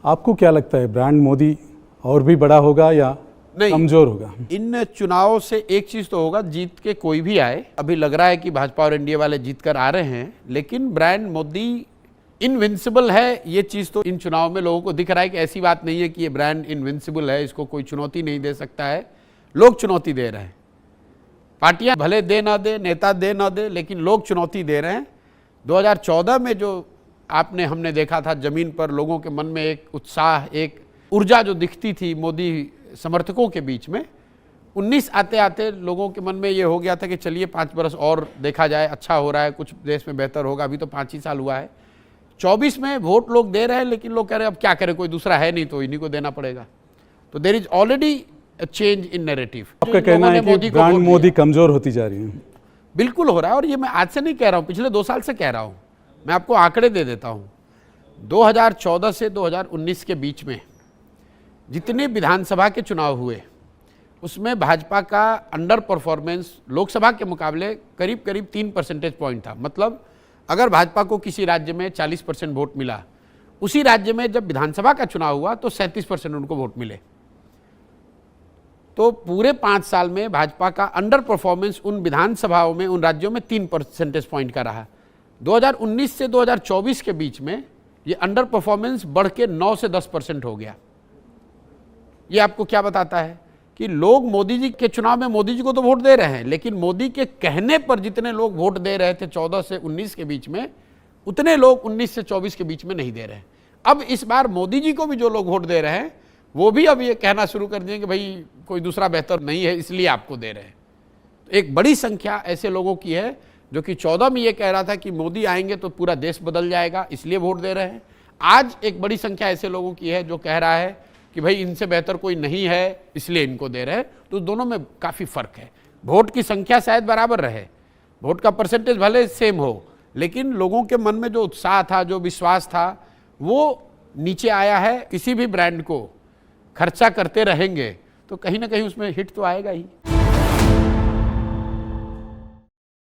आपको क्या लगता है, ब्रांड मोदी और भी बड़ा होगा या नहीं, कमजोर होगा? इन चुनावों से एक चीज तो होगा, जीत के कोई भी आए, अभी लग रहा है कि भाजपा और एनडीए वाले जीत कर आ रहे हैं, लेकिन ब्रांड मोदी इनविंसिबल है, ये चीज तो इन चुनाव में लोगों को दिख रहा है कि ऐसी बात नहीं है कि ये ब्रांड इनविंसिबल है, इसको कोई चुनौती नहीं दे सकता है। लोग चुनौती दे रहे हैं, पार्टियां भले दे ना दे, नेता दे ना दे, लेकिन लोग चुनौती दे रहे हैं। 2014 में जो हमने देखा था, जमीन पर लोगों के मन में एक उत्साह, एक ऊर्जा जो दिखती थी मोदी समर्थकों के बीच में, 19 आते आते लोगों के मन में ये हो गया था कि चलिए 5 बरस और देखा जाए, अच्छा हो रहा है, कुछ देश में बेहतर होगा, अभी तो 5 ही साल हुआ है। 24 में वोट लोग दे रहे हैं, लेकिन लोग कह रहे हैं अब क्या करें, कोई दूसरा है नहीं तो इन्हीं को देना पड़ेगा। तो there is already a change in narrative. आपका कहना है कि ब्रांड मोदी कमजोर होती जा रही है? बिल्कुल हो रहा है, और ये मैं आज से नहीं कह रहा हूँ, पिछले 2 साल से कह रहा हूँ। मैं आपको आंकड़े दे देता हूँ। 2014 से 2019 के बीच में जितने विधानसभा के चुनाव हुए, उसमें भाजपा का अंडर परफॉर्मेंस लोकसभा के मुकाबले करीब करीब 3 परसेंटेज पॉइंट था। मतलब अगर भाजपा को किसी राज्य में 40% वोट मिला, उसी राज्य में जब विधानसभा का चुनाव हुआ तो 37% उनको वोट मिले। तो पूरे 5 साल में भाजपा का अंडर परफॉर्मेंस उन विधानसभाओं में, उन राज्यों में 3 परसेंटेज पॉइंट का रहा। 2019 से 2024 के बीच में ये अंडर परफॉर्मेंस बढ़ के 9 से 10% हो गया। ये आपको क्या बताता है कि लोग मोदी जी के चुनाव में मोदी जी को तो वोट दे रहे हैं, लेकिन मोदी के कहने पर जितने लोग वोट दे रहे थे 14 से 19 के बीच में, उतने लोग 19 से 24 के बीच में नहीं दे रहे हैं। अब इस बार मोदी जी को भी जो लोग वोट दे रहे हैं, वो भी अब ये कहना शुरू कर दिए कि भाई कोई दूसरा बेहतर नहीं है, इसलिए आपको दे रहे हैं। तो एक बड़ी संख्या ऐसे लोगों की है जो कि 14 में ये कह रहा था कि मोदी आएंगे तो पूरा देश बदल जाएगा, इसलिए वोट दे रहे हैं। आज एक बड़ी संख्या ऐसे लोगों की है जो कह रहा है कि भाई इनसे बेहतर कोई नहीं है, इसलिए इनको दे रहे हैं। तो दोनों में काफ़ी फर्क है। वोट की संख्या शायद बराबर रहे, वोट का परसेंटेज भले सेम हो, लेकिन लोगों के मन में जो उत्साह था, जो विश्वास था, वो नीचे आया है। किसी भी ब्रांड को खर्चा करते रहेंगे तो कहीं ना कहीं उसमें हिट तो आएगा ही।